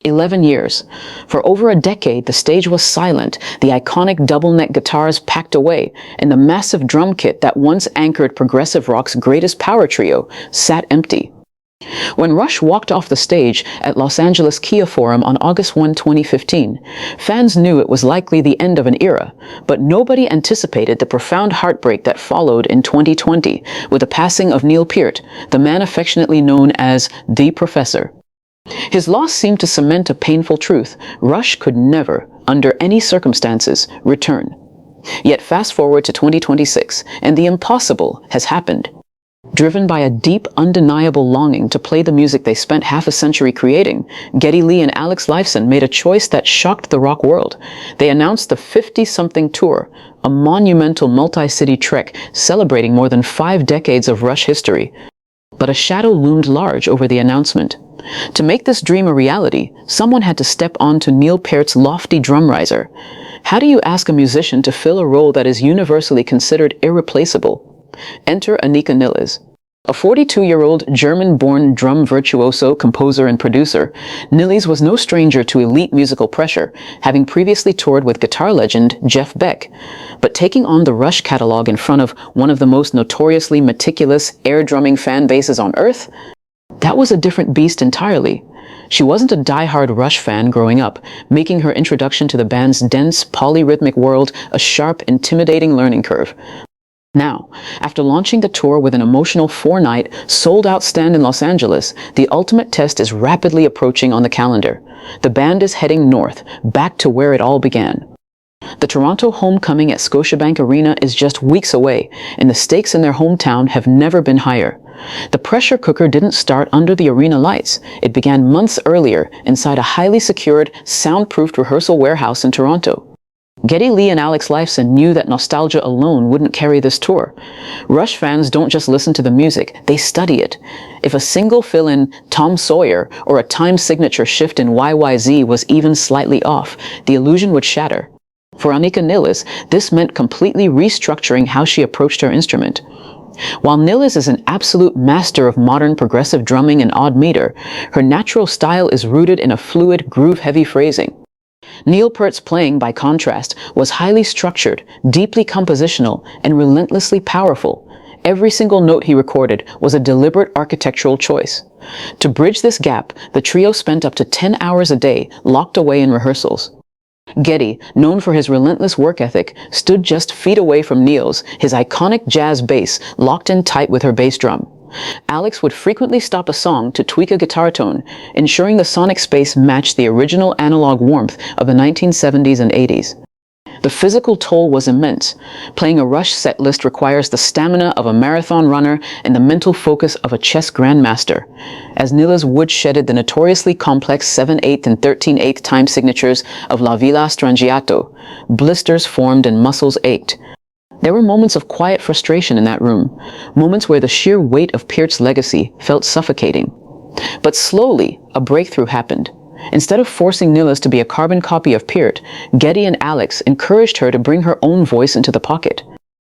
11 years. For over a decade, the stage was silent, the iconic double-neck guitars packed away, and the massive drum kit that once anchored progressive rock's greatest power trio sat empty. When Rush walked off the stage at Los Angeles Kia Forum on August 1, 2015, fans knew it was likely the end of an era, but nobody anticipated the profound heartbreak that followed in 2020 with the passing of Neil Peart, the man affectionately known as The Professor. His loss seemed to cement a painful truth: Rush could never, under any circumstances, return. Yet fast forward to 2026, and the impossible has happened. Driven by a deep, undeniable longing to play the music they spent half a century creating, Geddy Lee and Alex Lifeson made a choice that shocked the rock world. They announced the 50-something tour, a monumental multi-city trek celebrating more than 5 decades of Rush history. But a shadow loomed large over the announcement. To make this dream a reality, someone had to step onto Neil Peart's lofty drum riser. How do you ask a musician to fill a role that is universally considered irreplaceable? Enter Anika Nilles. A 42-year-old German-born drum virtuoso, composer, and producer, Nilles was no stranger to elite musical pressure, having previously toured with guitar legend Jeff Beck. But taking on the Rush catalog in front of one of the most notoriously meticulous air-drumming fan bases on Earth? That was a different beast entirely. She wasn't a die-hard Rush fan growing up, making her introduction to the band's dense, polyrhythmic world a sharp, intimidating learning curve. Now, after launching the tour with an emotional 4-night, sold-out stand in Los Angeles, the ultimate test is rapidly approaching on the calendar. The band is heading north, back to where it all began. The Toronto homecoming at Scotiabank Arena is just weeks away, and the stakes in their hometown have never been higher. The pressure cooker didn't start under the arena lights. It began months earlier, inside a highly secured, soundproofed rehearsal warehouse in Toronto. Geddy Lee and Alex Lifeson knew that nostalgia alone wouldn't carry this tour. Rush fans don't just listen to the music, they study it. If a single fill-in Tom Sawyer or a time signature shift in YYZ was even slightly off, the illusion would shatter. For Anika Nilles, this meant completely restructuring how she approached her instrument. While Nilles is an absolute master of modern progressive drumming and odd meter, her natural style is rooted in a fluid, groove-heavy phrasing. Neil Peart's playing, by contrast, was highly structured, deeply compositional, and relentlessly powerful. Every single note he recorded was a deliberate architectural choice. To bridge this gap, the trio spent up to 10 hours a day locked away in rehearsals. Geddy, known for his relentless work ethic, stood just feet away from Neil's, his iconic jazz bass locked in tight with her bass drum. Alex would frequently stop a song to tweak a guitar tone, ensuring the sonic space matched the original analog warmth of the 1970s and 80s. The physical toll was immense. Playing a Rush set list requires the stamina of a marathon runner and the mental focus of a chess grandmaster. As Nilles woodshedded the notoriously complex 7/8 and 13/8 time signatures of La Villa Strangiato, blisters formed and muscles ached. There were moments of quiet frustration in that room, moments where the sheer weight of Peart's legacy felt suffocating. But slowly, a breakthrough happened. Instead of forcing Nilles to be a carbon copy of Peart, Geddy and Alex encouraged her to bring her own voice into the pocket.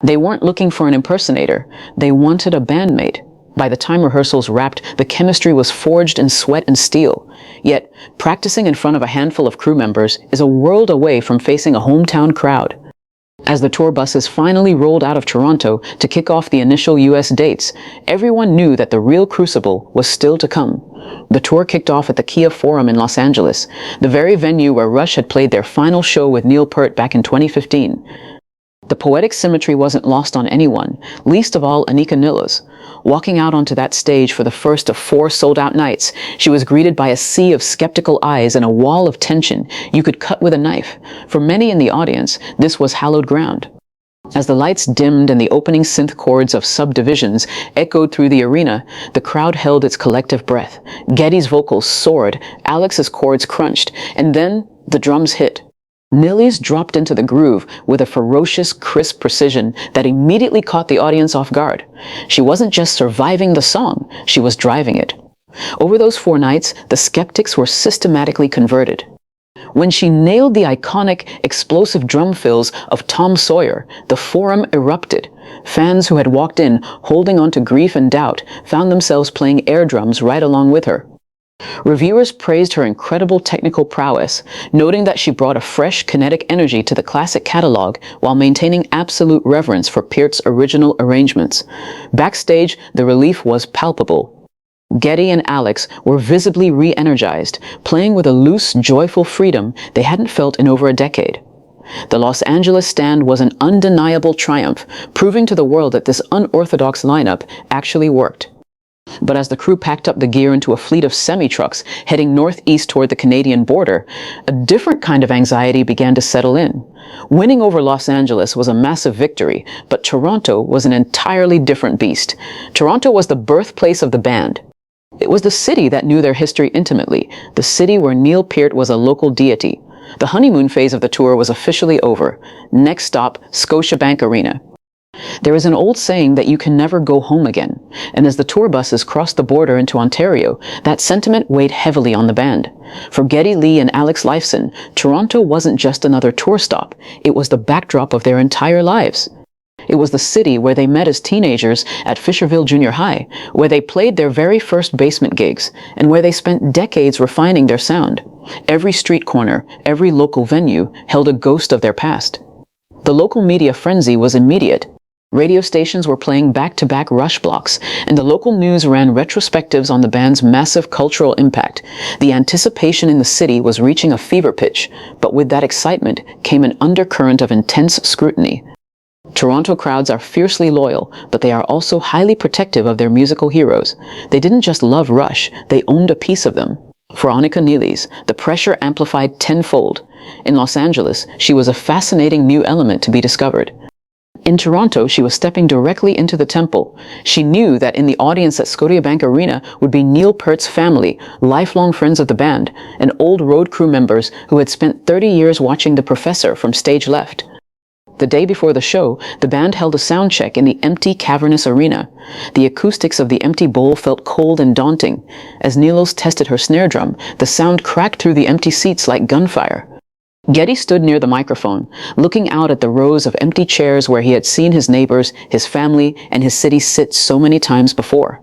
They weren't looking for an impersonator, they wanted a bandmate. By the time rehearsals wrapped, the chemistry was forged in sweat and steel. Yet, practicing in front of a handful of crew members is a world away from facing a hometown crowd. As the tour buses finally rolled out of Toronto to kick off the initial US dates, everyone knew that the real crucible was still to come. The tour kicked off at the Kia Forum in Los Angeles, the very venue where Rush had played their final show with Neil Peart back in 2015. The poetic symmetry wasn't lost on anyone, least of all Anika Nilles. Walking out onto that stage for the first of 4 sold-out nights, she was greeted by a sea of skeptical eyes and a wall of tension you could cut with a knife. For many in the audience, this was hallowed ground. As the lights dimmed and the opening synth chords of Subdivisions echoed through the arena, the crowd held its collective breath. Geddy's vocals soared, Alex's chords crunched, and then the drums hit. Nilles dropped into the groove with a ferocious, crisp precision that immediately caught the audience off guard. She wasn't just surviving the song, she was driving it. Over those 4 nights, the skeptics were systematically converted. When she nailed the iconic, explosive drum fills of Tom Sawyer, the forum erupted. Fans who had walked in, holding on to grief and doubt, found themselves playing air drums right along with her. Reviewers praised her incredible technical prowess, noting that she brought a fresh, kinetic energy to the classic catalog while maintaining absolute reverence for Peart's original arrangements. Backstage, the relief was palpable. Geddy and Alex were visibly re-energized, playing with a loose, joyful freedom they hadn't felt in over a decade. The Los Angeles stand was an undeniable triumph, proving to the world that this unorthodox lineup actually worked. But as the crew packed up the gear into a fleet of semi-trucks heading northeast toward the Canadian border, a different kind of anxiety began to settle in. Winning over Los Angeles was a massive victory, but Toronto was an entirely different beast. Toronto was the birthplace of the band. It was the city that knew their history intimately, the city where Neil Peart was a local deity. The honeymoon phase of the tour was officially over. Next stop, Scotiabank Arena. There is an old saying that you can never go home again, and as the tour buses crossed the border into Ontario, that sentiment weighed heavily on the band. For Geddy Lee and Alex Lifeson, Toronto wasn't just another tour stop, it was the backdrop of their entire lives. It was the city where they met as teenagers at Fisherville Junior High, where they played their very first basement gigs, and where they spent decades refining their sound. Every street corner, every local venue held a ghost of their past. The local media frenzy was immediate. Radio stations were playing back-to-back Rush blocks, and the local news ran retrospectives on the band's massive cultural impact. The anticipation in the city was reaching a fever pitch, but with that excitement came an undercurrent of intense scrutiny. Toronto crowds are fiercely loyal, but they are also highly protective of their musical heroes. They didn't just love Rush, they owned a piece of them. For Anika Nilles, the pressure amplified tenfold. In Los Angeles, she was a fascinating new element to be discovered. In Toronto, she was stepping directly into the temple. She knew that in the audience at Scotiabank Arena would be Neil Peart's family, lifelong friends of the band, and old road crew members who had spent 30 years watching The Professor from stage left. The day before the show, the band held a sound check in the empty, cavernous arena. The acoustics of the empty bowl felt cold and daunting. As Nilles tested her snare drum, the sound cracked through the empty seats like gunfire. Geddy stood near the microphone, looking out at the rows of empty chairs where he had seen his neighbors, his family, and his city sit so many times before.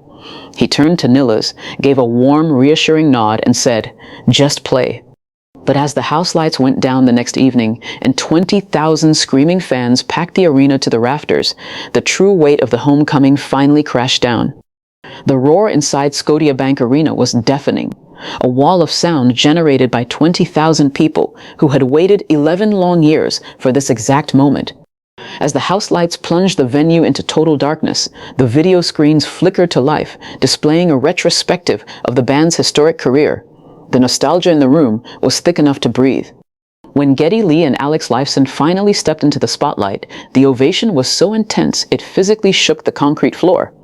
He turned to Nilles, gave a warm, reassuring nod, and said, "Just play." But as the house lights went down the next evening, and 20,000 screaming fans packed the arena to the rafters, the true weight of the homecoming finally crashed down. The roar inside Scotiabank Arena was deafening. A wall of sound generated by 20,000 people who had waited 11 long years for this exact moment. As the house lights plunged the venue into total darkness, the video screens flickered to life, displaying a retrospective of the band's historic career. The nostalgia in the room was thick enough to breathe. When Geddy Lee and Alex Lifeson finally stepped into the spotlight, the ovation was so intense it physically shook the concrete floor.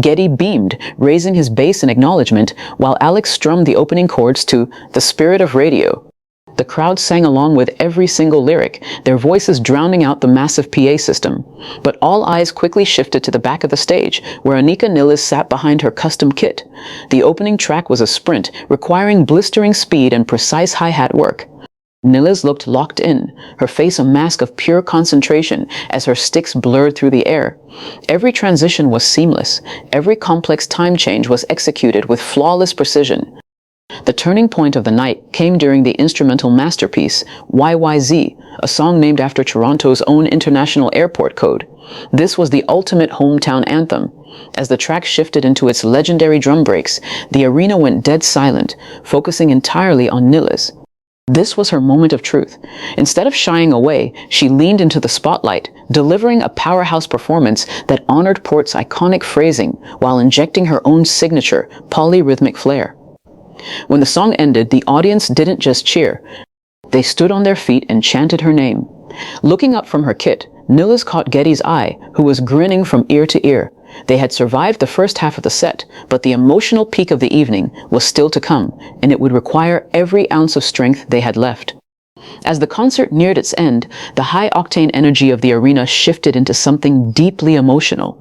Geddy beamed, raising his bass in acknowledgement, while Alex strummed the opening chords to "The Spirit of Radio." The crowd sang along with every single lyric, their voices drowning out the massive PA system. But all eyes quickly shifted to the back of the stage, where Anika Nilles sat behind her custom kit. The opening track was a sprint, requiring blistering speed and precise hi-hat work. Nilles looked locked in, her face a mask of pure concentration as her sticks blurred through the air. Every transition was seamless. Every complex time change was executed with flawless precision. The turning point of the night came during the instrumental masterpiece, YYZ, a song named after Toronto's own international airport code. This was the ultimate hometown anthem. As the track shifted into its legendary drum breaks, the arena went dead silent, focusing entirely on Nilles. This was her moment of truth. Instead of shying away, she leaned into the spotlight, delivering a powerhouse performance that honored Peart's iconic phrasing while injecting her own signature, polyrhythmic flair. When the song ended, the audience didn't just cheer. They stood on their feet and chanted her name. Looking up from her kit, Nilles caught Geddy's eye, who was grinning from ear to ear. They had survived the first half of the set, but the emotional peak of the evening was still to come, and it would require every ounce of strength they had left. As the concert neared its end, the high-octane energy of the arena shifted into something deeply emotional.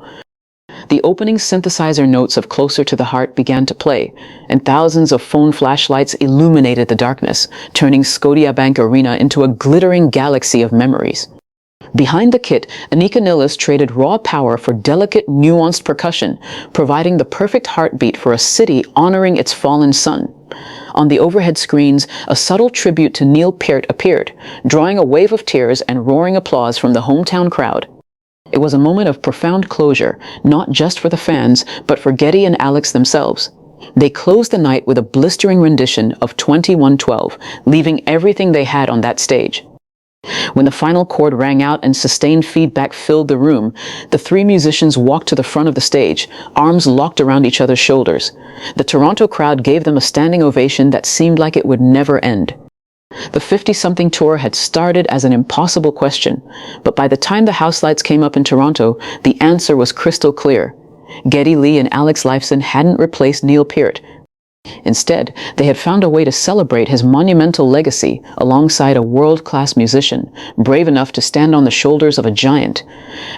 The opening synthesizer notes of Closer to the Heart began to play, and thousands of phone flashlights illuminated the darkness, turning Scotiabank Arena into a glittering galaxy of memories. Behind the kit, Anika Nilles traded raw power for delicate, nuanced percussion, providing the perfect heartbeat for a city honoring its fallen sun. On the overhead screens, a subtle tribute to Neil Peart appeared, drawing a wave of tears and roaring applause from the hometown crowd. It was a moment of profound closure, not just for the fans, but for Geddy and Alex themselves. They closed the night with a blistering rendition of 2112, leaving everything they had on that stage. When the final chord rang out and sustained feedback filled the room, the three musicians walked to the front of the stage, arms locked around each other's shoulders. The Toronto crowd gave them a standing ovation that seemed like it would never end. The 50-something tour had started as an impossible question, but by the time the house lights came up in Toronto, the answer was crystal clear. Geddy Lee and Alex Lifeson hadn't replaced Neil Peart. Instead, they had found a way to celebrate his monumental legacy alongside a world-class musician, brave enough to stand on the shoulders of a giant.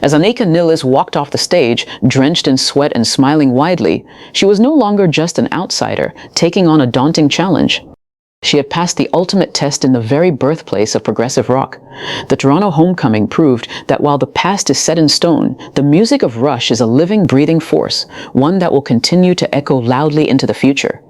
As Anika Nilles walked off the stage, drenched in sweat and smiling widely, she was no longer just an outsider, taking on a daunting challenge. She had passed the ultimate test in the very birthplace of progressive rock. The Toronto homecoming proved that while the past is set in stone, the music of Rush is a living, breathing force, one that will continue to echo loudly into the future.